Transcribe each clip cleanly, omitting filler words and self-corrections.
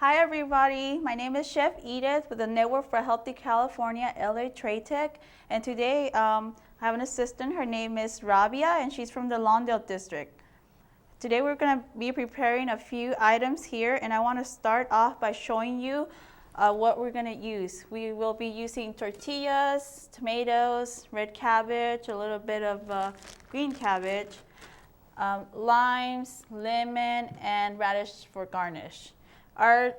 Hi everybody, my name is Chef Edith with the Network for Healthy California, LA Trade Tech, and today I have an assistant. Her name is Rabia and she's from the Lawndale district. Today we're going to be preparing a few items here, and I want to start off by showing you what we're going to use. We will be using tortillas, tomatoes, red cabbage, a little bit of green cabbage, limes, lemon, and radish for garnish. Our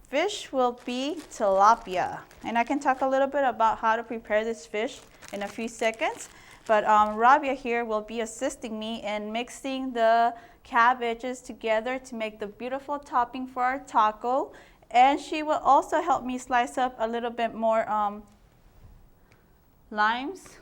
fish will be tilapia, and I can talk a little bit about how to prepare this fish in a few seconds, but Rabia here will be assisting me in mixing the cabbages together to make the beautiful topping for our taco, and she will also help me slice up a little bit more limes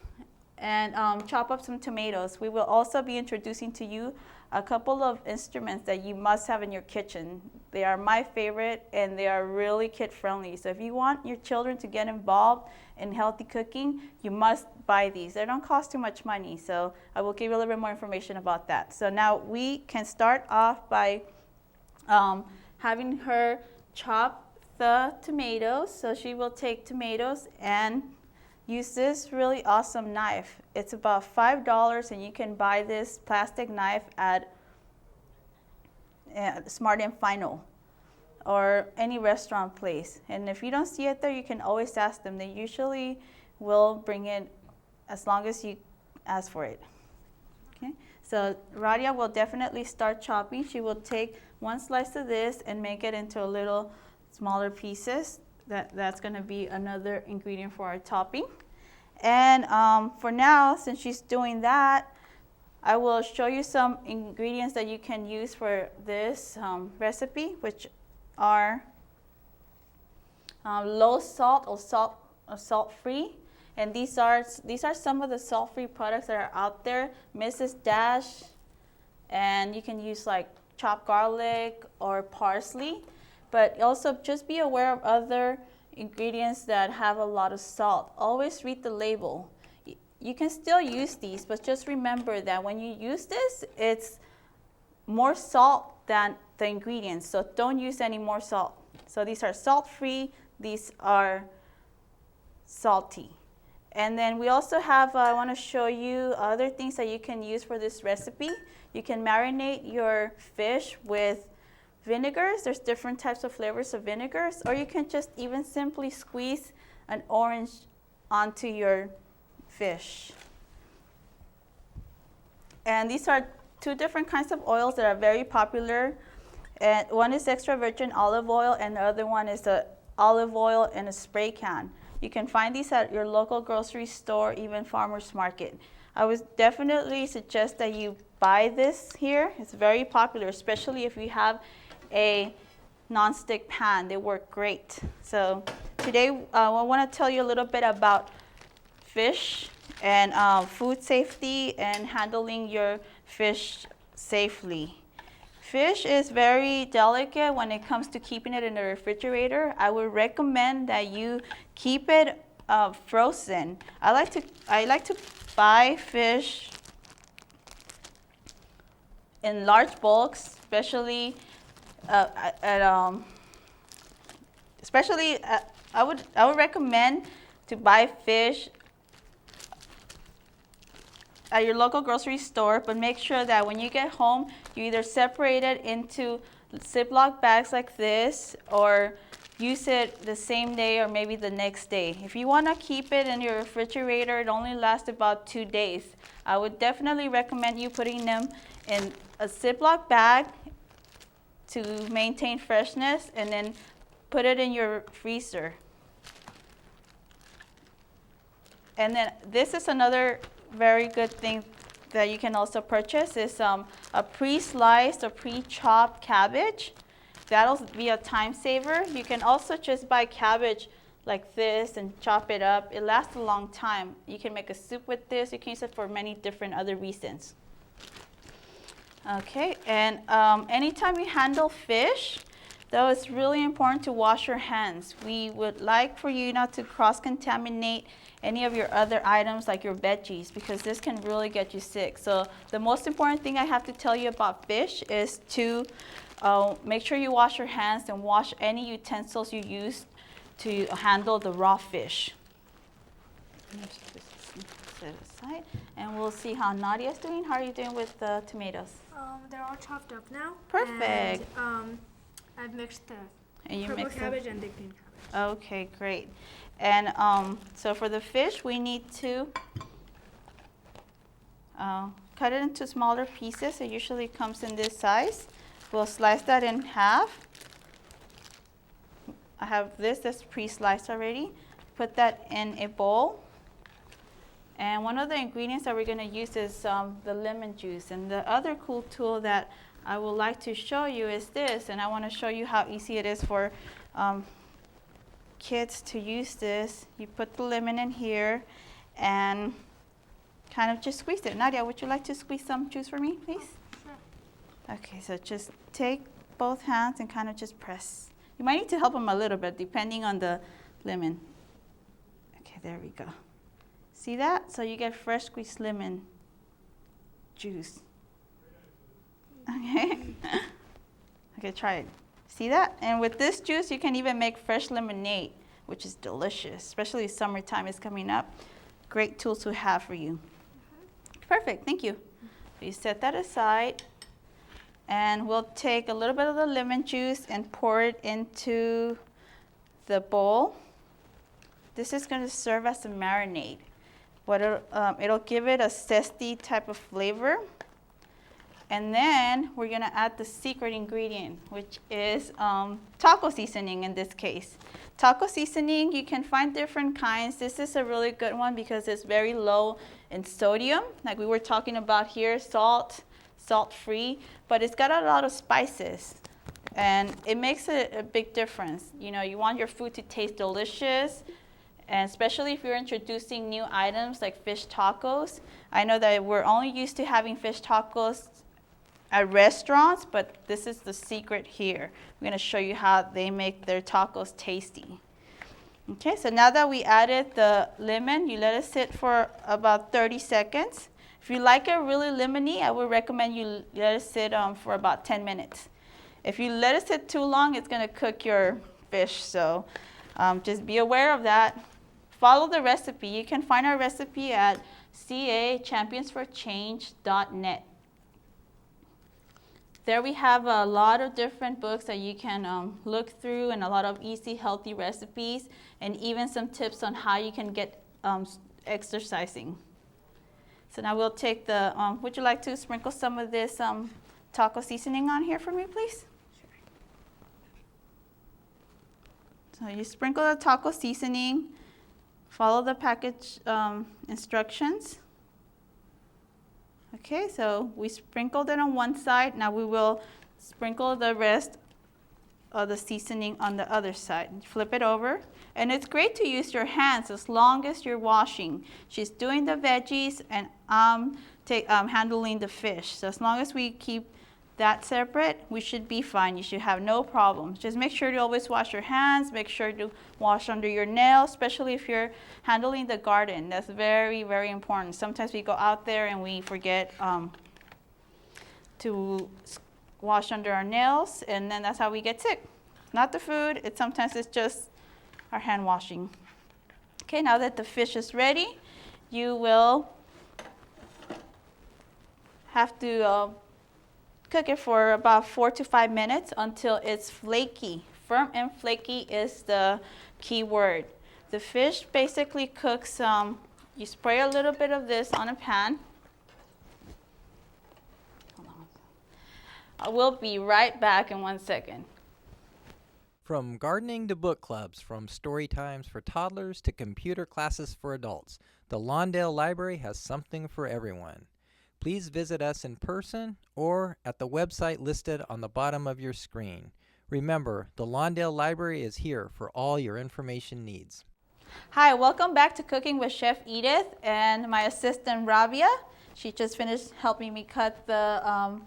and chop up some tomatoes. We will also be introducing to you a couple of instruments that you must have in your kitchen. They are my favorite and they are really kid friendly. So if you want your children to get involved in healthy cooking, you must buy these. They don't cost too much money, so I will give you a little bit more information about that. So now we can start off by having her chop the tomatoes. So she will take tomatoes and use this really awesome knife. It's about $5 and you can buy this plastic knife at Smart and Final or any restaurant place. And if you don't see it there, you can always ask them. They usually will bring it as long as you ask for it. Okay, so Radia will definitely start chopping. She will take one slice of this and make it into a little smaller pieces. That's going to be another ingredient for our topping. And for now, since she's doing that, I will show you some ingredients that you can use for this recipe, which are low salt or salt-free. And these are some of the salt-free products that are out there. Mrs. Dash, and you can use like chopped garlic or parsley. But also just be aware of other ingredients that have a lot of salt. Always read the label. You can still use these, but just remember that when you use this, it's more salt than the ingredients. So don't use any more salt. So these are salt-free. These are salty. And then we also have, I want to show you other things that you can use for this recipe. You can marinate your fish with vinegars. There's different types of flavors of vinegars, or you can just even simply squeeze an orange onto your fish. And these are two different kinds of oils that are very popular. And one is extra virgin olive oil, and the other one is the olive oil in a spray can. You can find these at your local grocery store, even farmer's market. I would definitely suggest that you buy this here. It's very popular, especially if you have a non-stick pan. They work great. So today I want to tell you a little bit about fish and food safety and handling your fish safely. Fish is very delicate when it comes to keeping it in the refrigerator. I would recommend that you keep it frozen. I like to buy fish in large bulks, especially I would recommend to buy fish at your local grocery store, but make sure that when you get home, you either separate it into Ziploc bags like this, or use it the same day or maybe the next day. If you want to keep it in your refrigerator, it only lasts about 2 days. I would definitely recommend you putting them in a Ziploc bag to maintain freshness, and then put it in your freezer. And then this is another very good thing that you can also purchase is a pre-sliced or pre-chopped cabbage. That'll be a time saver. You can also just buy cabbage like this and chop it up. It lasts a long time. You can make a soup with this. You can use it for many different other reasons. Okay, and anytime you handle fish, though, it's really important to wash your hands. We would like for you not to cross-contaminate any of your other items like your veggies, because this can really get you sick. So the most important thing I have to tell you about fish is to Make sure you wash your hands and wash any utensils you use to handle the raw fish. Let's just set it aside, and we'll see how Nadia's doing. How are you doing with the tomatoes? They're all chopped up now. Perfect. And I've mixed the purple cabbage and the green cabbage. Okay, great. And so for the fish, we need to cut it into smaller pieces. It usually comes in this size. We'll slice that in half. I have this that's pre-sliced already. Put that in a bowl. And one of the ingredients that we're going to use is the lemon juice. And the other cool tool that I would like to show you is this. And I want to show you how easy it is for kids to use this. You put the lemon in here and kind of just squeeze it. Nadia, would you like to squeeze some juice for me, please? Sure. Okay, so just take both hands and kind of just press. You might need to help them a little bit depending on the lemon. Okay, there we go. See that? So you get fresh squeezed lemon juice. Okay. Okay, try it. See that? And with this juice, you can even make fresh lemonade, which is delicious, especially summertime is coming up. Great tools to have for you. Perfect, thank you. You set that aside, and we'll take a little bit of the lemon juice and pour it into the bowl. This is going to serve as a marinade. It'll give it a zesty type of flavor. And then we're going to add the secret ingredient, which is taco seasoning in this case. Taco seasoning, you can find different kinds. This is a really good one because it's very low in sodium, like we were talking about here, salt-free, but it's got a lot of spices. And it makes a big difference. You know, you want your food to taste delicious, and especially if you're introducing new items like fish tacos. I know that we're only used to having fish tacos at restaurants, but this is the secret here. I'm going to show you how they make their tacos tasty. Okay, so now that we added the lemon, you let it sit for about 30 seconds. If you like it really lemony, I would recommend you let it sit for about 10 minutes. If you let it sit too long, it's going to cook your fish, so just be aware of that. Follow the recipe. You can find our recipe at cachampionsforchange.net. There we have a lot of different books that you can look through, and a lot of easy, healthy recipes, and even some tips on how you can get exercising. So now we'll take the, would you like to sprinkle some of this taco seasoning on here for me, please? Sure. So you sprinkle the taco seasoning, follow the package instructions. Okay, so we sprinkled it on one side. Now we will sprinkle the rest of the seasoning on the other side. Flip it over. And it's great to use your hands as long as you're washing. She's doing the veggies and I'm handling the fish. So as long as we keep that separate, we should be fine. You should have no problems. Just make sure to always wash your hands. Make sure to wash under your nails, especially if you're handling the garden. That's very, very important. Sometimes we go out there and we forget to wash under our nails, and then that's how we get sick. Not the food. Sometimes it's just our hand washing. Okay, now that the fish is ready, you will have to cook it for about 4 to 5 minutes until it's flaky. Firm and flaky is the key word. The fish basically cooks, you spray a little bit of this on a pan. Hold on. I will be right back in 1 second. From gardening to book clubs, from story times for toddlers to computer classes for adults, the Lawndale Library has something for everyone. Please visit us in person or at the website listed on the bottom of your screen. Remember, the Lawndale Library is here for all your information needs. Hi, welcome back to Cooking with Chef Edith and my assistant Rabia. She just finished helping me cut the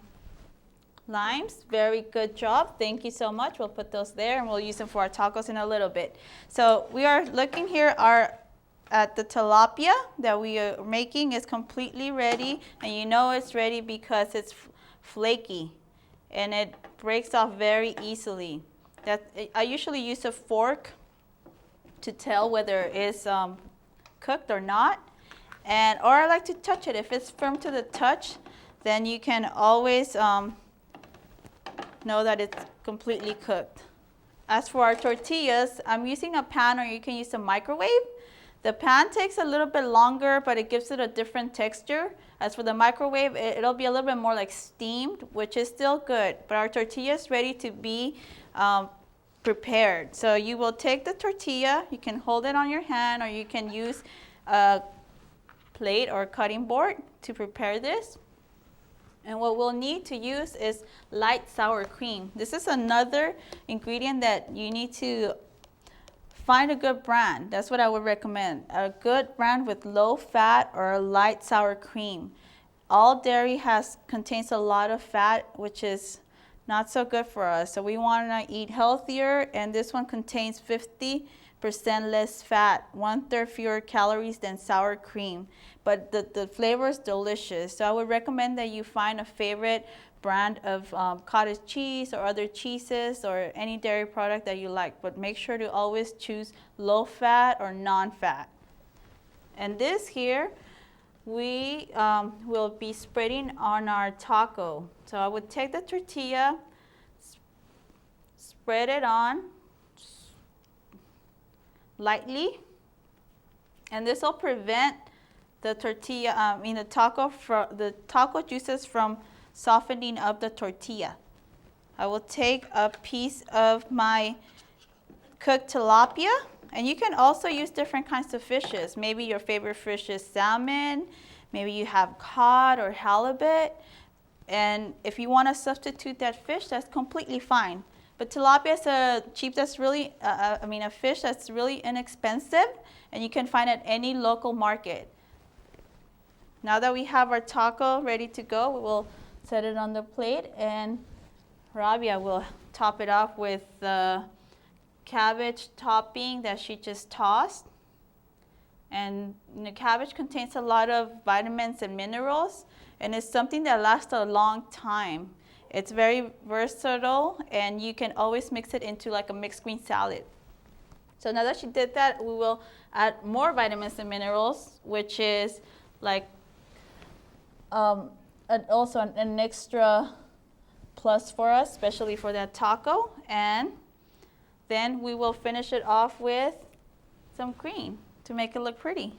limes. Very good job. Thank you so much. We'll put those there and we'll use them for our tacos in a little bit. So we are looking here at the tilapia that we are making is completely ready, and you know it's ready because it's flaky. and it breaks off very easily. I usually use a fork to tell whether it's cooked or not, or I like to touch it. If it's firm to the touch, then you can always know that it's completely cooked. As for our tortillas, I'm using a pan, or you can use a microwave. The pan takes a little bit longer, but it gives it a different texture. As for the microwave, it'll be a little bit more like steamed, which is still good. But our tortilla is ready to be prepared. So you will take the tortilla, you can hold it on your hand, or you can use a plate or cutting board to prepare this. And what we'll need to use is light sour cream. This is another ingredient that you need to find a good brand. That's what I would recommend. A good brand with low fat or a light sour cream. All dairy contains a lot of fat, which is not so good for us. So we want to eat healthier, and this one contains 50% less fat, 1/3 fewer calories than sour cream. But the flavor is delicious. So I would recommend that you find a favorite brand of cottage cheese or other cheeses or any dairy product that you like. But make sure to always choose low fat or non-fat. And this here, we will be spreading on our taco. So I would take the tortilla, spread it on lightly, and this will prevent the tortilla, the taco juices from softening up the tortilla. I will take a piece of my cooked tilapia, and you can also use different kinds of fishes. Maybe your favorite fish is salmon, maybe you have cod or halibut, and if you want to substitute that fish, that's completely fine. But tilapia is a fish that's really inexpensive, and you can find at any local market. Now that we have our taco ready to go, we will set it on the plate, and Rabia will top it off with the cabbage topping that she just tossed. And the cabbage contains a lot of vitamins and minerals, and it's something that lasts a long time. It's very versatile, and you can always mix it into like a mixed green salad. So now that she did that, we will add more vitamins and minerals, which is like also an extra plus for us, especially for that taco. And then we will finish it off with some cream to make it look pretty.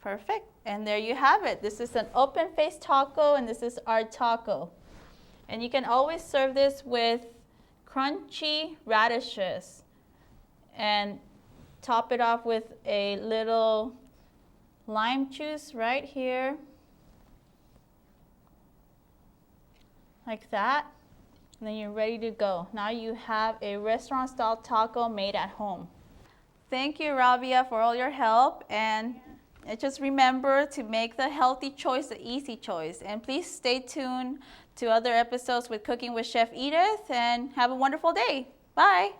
Perfect. And there you have it. This is an open-faced taco, and this is our taco. And you can always serve this with crunchy radishes and top it off with a little lime juice right here, like that, and then you're ready to go. Now you have a restaurant-style taco made at home. Thank you, Rabia, for all your help, and just remember to make the healthy choice the easy choice. And please stay tuned to other episodes with Cooking with Chef Edith, and have a wonderful day. Bye.